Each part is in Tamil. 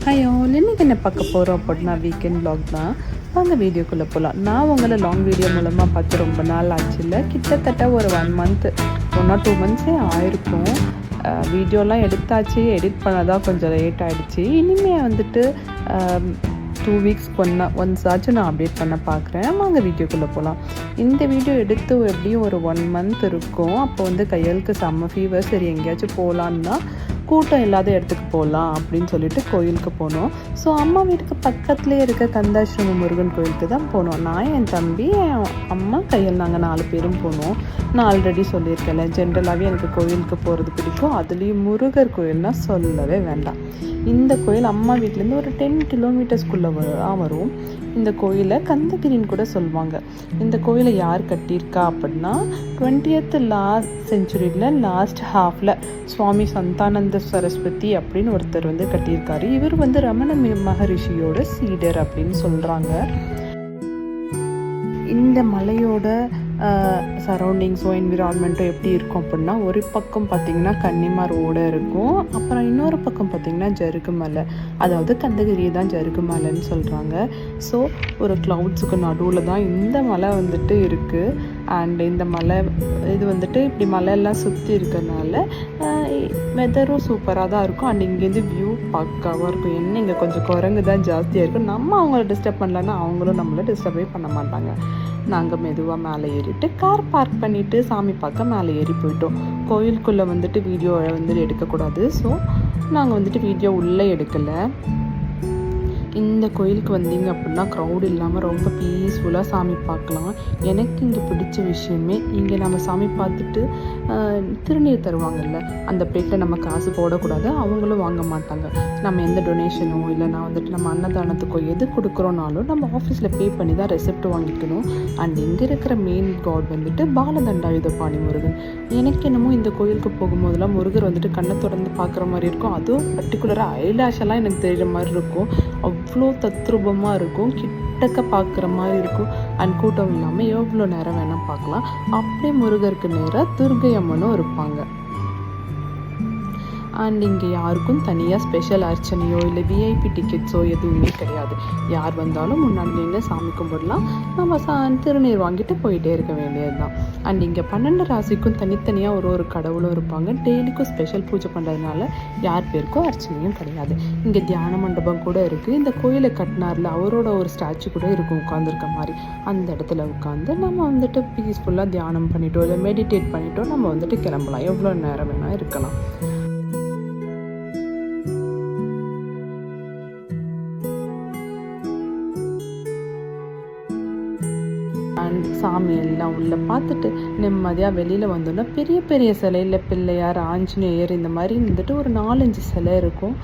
ஹாய் ஆல், இன்றைக்கி என்ன பார்க்க போகிறோம் அப்படின்னா வீக்கெண்ட் vlog தான். வாங்க வீடியோக்குள்ளே போகலாம். நான் உங்களை லாங் வீடியோ மூலமாக பார்த்து ரொம்ப நாள் ஆச்சு இல்லை, கிட்டத்தட்ட ஒரு 1 month 1 or 2 months ஆயிருக்கும். வீடியோலாம் எடுத்தாச்சு, எடிட் பண்ணதான் கொஞ்சம் லேட் ஆகிடுச்சு. இனிமேல் வந்துட்டு 2 weeks ஒன்ஸ் ஆச்சு நான் அப்டேட் பண்ண பார்க்குறேன். வாங்க வீடியோக்குள்ளே போகலாம். இந்த வீடியோ எடுத்து எப்படியும் ஒரு 1 month இருக்கும். அப்போ வந்து கையலுக்கு செம்ம ஃபீவர். சரி எங்கேயாச்சும் போகலான்னா கூட்டம் இல்லாத இடத்துக்கு போகலாம் அப்படின்னு சொல்லிட்டு கோயிலுக்கு போனோம். ஸோ அம்மா வீட்டுக்கு பக்கத்துலேயே இருக்க கந்தாஸ்ரம முருகன் கோயிலுக்கு தான் போனோம். நான், என் தம்பி, என் அம்மா, கையில் நாங்கள் 4 பேரும் போனோம். நான் ஆல்ரெடி சொல்லியிருக்கேன்ல, ஜென்ரலாகவே எனக்கு கோயிலுக்கு போகிறது பிடிக்கும். அதுலேயும் முருகர் கோயில்னால் சொல்லவே வேண்டாம். இந்த கோயில் அம்மா வீட்டிலேருந்து ஒரு 10 kilometersக்குள்ளே வரும். இந்த கோயிலை கந்தகிரின்னு கூட சொல்லுவாங்க. இந்த கோயிலை யார் கட்டியிருக்கா அப்படின்னா 20th century லாஸ்ட் ஹாஃபில் சுவாமி சந்தானந்த சரஸ்வதி அப்படின்னு ஒருத்தர் வந்து கட்டியிருக்காரு. இவர் வந்து ரமண மகரிஷியோட சீடர் அப்படின்னு சொல்கிறாங்க. இந்த மலையோட சரௌண்டிங்ஸோ என்விரான்மெண்ட்டோ எப்படி இருக்கும் அப்படின்னா, ஒரு பக்கம் பார்த்திங்கன்னா கன்னிமா ரோடு இருக்கும், அப்புறம் இன்னொரு பக்கம் பார்த்திங்கன்னா ஜருகு மலை, அதாவது கந்தகிரியை தான் ஜருகு மலைன்னு சொல்கிறாங்க. ஸோ ஒரு க்ளவுட்ஸுக்கு நடுவில் தான் இந்த மலை வந்துட்டு இருக்குது. அண்ட் இந்த மலை இது வந்துட்டு இப்படி மலையெல்லாம் சுற்றி இருக்கிறதுனால வெதரும் சூப்பராக தான் இருக்கும். அண்ட் இங்கேருந்து வியூ பக்காவாக இருக்கும். என்ன இங்கே கொஞ்சம் குரங்கு தான் ஜாஸ்தியாக இருக்கும். நம்ம அவங்கள டிஸ்டர்ப் பண்ணலன்னா அவங்களும் நம்மளை டிஸ்டர்பே பண்ண மாட்டாங்க. நாங்கள் மெதுவாக மேலே ஏறிட்டு கார் பார்க் பண்ணிவிட்டு சாமி பார்க்க மேலே ஏறி போயிட்டோம். கோயிலுக்குள்ளே வந்துட்டு வீடியோ வந்துட்டு எடுக்கக்கூடாது. ஸோ நாங்கள் வந்துட்டு வீடியோ உள்ளே எடுக்கலை. இந்த கோயிலுக்கு வந்தீங்க அப்படின்னா க்ரௌட் இல்லாமல் ரொம்ப பீஸ்ஃபுல்லாக சாமி பார்க்கலாம். எனக்கு இங்கே பிடிச்ச விஷயமே, இங்கே நம்ம சாமி பார்த்துட்டு திருநீர் தருவாங்கல்ல, அந்த பிளேட்டில் நம்ம காசு போடக்கூடாது, அவங்களும் வாங்க மாட்டாங்க. நம்ம எந்த டொனேஷனோ இல்லைனா வந்துட்டு நம்ம அன்னதானத்துக்கோ எது கொடுக்குறோனாலும் நம்ம ஆஃபீஸில் பே பண்ணி தான் ரெசிப்ட் வாங்கிக்கணும். அண்ட் இங்கே இருக்கிற மெயின் காட் வந்துட்டு பாலதண்டாயுதபாணி முருகன். எனக்கு என்னமோ இந்த கோயிலுக்கு போகும்போதெல்லாம் முருகர் வந்துட்டு கண்ணை திறந்து பார்க்குற மாதிரி இருக்கும். அதுவும் பர்டிகுலராக ஐலாஷெல்லாம் எனக்கு தெரிகிற மாதிரி இருக்கும். அவ்வளோ தத்ரூபமாக இருக்கும், கிட்டக்க பார்க்குற மாதிரி இருக்கும். அண்ட் கூட்டம் இல்லாமல் எவ்வளோ நேரம் வேணால் பார்க்கலாம். அப்படியே முருகருக்கு நேராக துர்கை அம்மனும் இருப்பாங்க. அண்ட் இங்கே யாருக்கும் தனியாக ஸ்பெஷல் அர்ச்சனையோ இல்லை விஐபி டிக்கெட்ஸோ எதுவுமே கிடையாது. யார் வந்தாலும் முன்னாடி நின்று சாமி கும்பிடலாம். நம்ம திருநீர் வாங்கிட்டு போயிட்டே இருக்க வேண்டியது தான். அண்ட் இங்கே 12 ராசிக்கும் தனித்தனியாக ஒரு கடவுளும் இருப்பாங்க. டெய்லிக்கும் ஸ்பெஷல் பூஜை பண்ணுறதுனால யார் பேருக்கும் அர்ச்சனையும் கிடையாது. இங்கே தியான மண்டபம் கூட இருக்குது. இந்த கோயிலை கட்டினார்ல, அவரோட ஒரு ஸ்டாச்சு கூட இருக்கும் உட்காந்துருக்க மாதிரி. அந்த இடத்துல உட்காந்து நம்ம வந்துட்டு பீஸ்ஃபுல்லாக தியானம் பண்ணிட்டோம் இல்லை மெடிடேட் பண்ணிட்டோம் நம்ம வந்துட்டு கிளம்பலாம். எவ்வளோ நேரம் வேணால் இருக்கலாம். அண்ட் சாமி எல்லாம் உள்ளே பார்த்துட்டு நிம்மதியாக வெளியில் வந்தோன்னா பெரிய பெரிய சிலையில் பிள்ளையார், ஆஞ்சநேயர் இந்த மாதிரி வந்துட்டு ஒரு 4-5 சிலை இருக்கும்.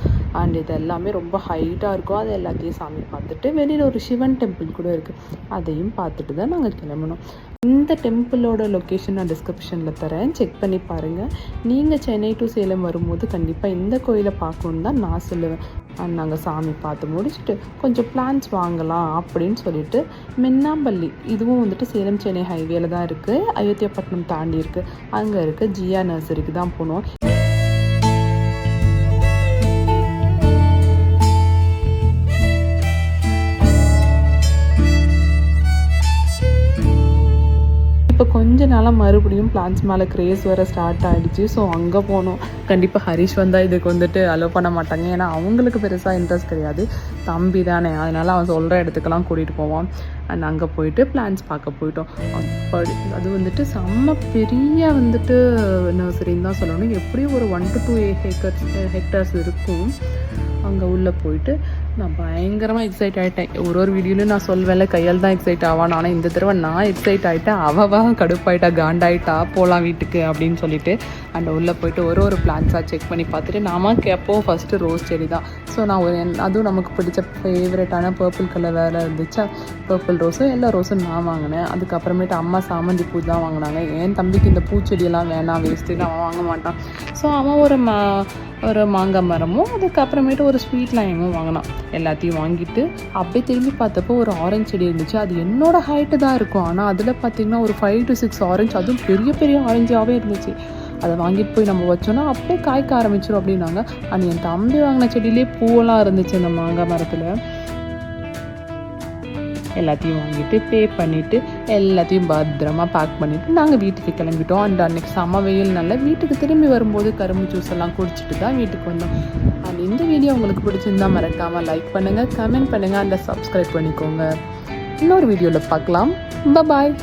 அண்ட் இது எல்லாமே ரொம்ப ஹைட்டாக இருக்கும். அது எல்லாத்தையும் சாமி பார்த்துட்டு வெளியில் ஒரு சிவன் டெம்பிள் கூட இருக்குது. அதையும் பார்த்துட்டு தான் நாங்கள் கிளம்பணும். இந்த டெம்பிளோட லொக்கேஷன் நான் டிஸ்கிரிப்ஷனில் தரேன், செக் பண்ணி பாருங்கள். நீங்கள் சென்னை டு சேலம் வரும்போது கண்டிப்பாக இந்த கோயிலை பார்க்கணுன்னு தான் நான் சொல்லுவேன். அண்ட் நாங்கள் சாமி பார்த்து முடிச்சுட்டு கொஞ்சம் பிளான்ஸ் வாங்கலாம் அப்படின்னு சொல்லிட்டு மின்னாம்பள்ளி, இதுவும் வந்துட்டு சேலம் சென்னை ஹைவேல தான் இருக்குது, அயோத்தியாப்பட்டினம் தாண்டி இருக்குது, அங்கே இருக்க ஜியா நர்சரிக்கு தான் போனோம். இப்போ கொஞ்ச நாளாக மறுபடியும் பிளான்ஸ் மேலே கிரேஸ் வர ஸ்டார்ட் ஆகிடுச்சு. ஸோ அங்கே போனோம். கண்டிப்பாக ஹரிஷ் வந்தால் இதுக்கு வந்துட்டு அலோவ் பண்ண மாட்டாங்க. ஏன்னா அவங்களுக்கு பெருசாக இன்ட்ரெஸ்ட் கிடையாது, தம்பி தானே, அதனால் அவன் சொல்கிற இடத்துக்கெல்லாம் கூட்டிகிட்டு போவான். அண்ட் அங்கே போயிட்டு பிளான்ஸ் பார்க்க போயிட்டோம். அது வந்துட்டு செம்ம பெரிய வந்துட்டு நர்சரின்னு தான் சொல்லணும். எப்படியும் ஒரு 1 to 2 hectares இருக்கும். அங்கே உள்ளே போயிட்டு நான் பயங்கரமாக எக்ஸைட் ஆகிட்டேன். ஒரு வீடியோலையும் நான் சொல்வேன்ல, கையால் தான் எக்ஸைட் ஆவான். ஆனால் இந்த தடவை நான் எக்ஸைட் ஆகிட்டேன், அவவா கடுப்பாயிட்டா, காண்டாயிட்டா, போகலாம் வீட்டுக்கு அப்படின்னு சொல்லிட்டு. அண்ட் உள்ளே போயிட்டு ஒரு பிளான்ஸாக செக் பண்ணி பார்த்துட்டு, நாம கேட்போம் ஃபஸ்ட்டு ரோஸ் செடி தான். ஸோ நான் அதுவும் நமக்கு பிடிச்ச ஃபேவரட்டான பர்பிள் கலர் வேறு இருந்துச்சா, பர்பிள் ரோஸும் எல்லா ரோஸும் நான் வாங்கினேன். அதுக்கப்புறமேட்டு அம்மா சாமந்தி பூ தான் வாங்கினாங்க. என் தம்பிக்கு இந்த பூச்செடியெல்லாம் வேணாம், வேஸ்ட்டுன்னு அவன் வாங்க மாட்டான். ஸோ அவன் ஒரு மாங்காய் மரமும் அதுக்கப்புறமேட்டு ஒரு ஸ்வீட் லைமும் வாங்கினான். எல்லாத்தையும் வாங்கிட்டு அப்படியே திரும்பி பார்த்தப்போ ஒரு ஆரஞ்சு செடி இருந்துச்சு. அது என்னோட ஹைட்டு தான் இருக்கும். ஆனால் அதில் பார்த்திங்கன்னா ஒரு 5 to 6 ஆரஞ்சு, அதுவும் பெரிய பெரிய ஆரஞ்சாகவே இருந்துச்சு. அதை வாங்கிட்டு போய் நம்ம வச்சோன்னா அப்படியே காய்க்க ஆரம்பிச்சிடும் அப்படின்னாங்க. ஆனால் என் தம்பி வாங்கின செடியிலே பூவெல்லாம் இருந்துச்சு அந்த மாங்காய் மரத்தில். எல்லாத்தையும் வாங்கிட்டு பே பண்ணிவிட்டு எல்லாத்தையும் பத்திரமா பேக் பண்ணிவிட்டு நாங்கள் வீட்டுக்கு கிளம்பிட்டோம். அண்ட் அன்றைக்கி செம்ம வெயில் நல்ல வீட்டுக்கு திரும்பி வரும்போது கரும்பு ஜூஸ் எல்லாம் குடிச்சிட்டு தான் வீட்டுக்கு வந்தோம். அண்ட் இந்த வீடியோ உங்களுக்கு பிடிச்சிருந்தா மறக்காமல் லைக் பண்ணுங்கள், கமெண்ட் பண்ணுங்கள், அண்ட் சப்ஸ்கிரைப் பண்ணிக்கோங்க. இன்னொரு வீடியோவில் பார்க்கலாம். பாய்.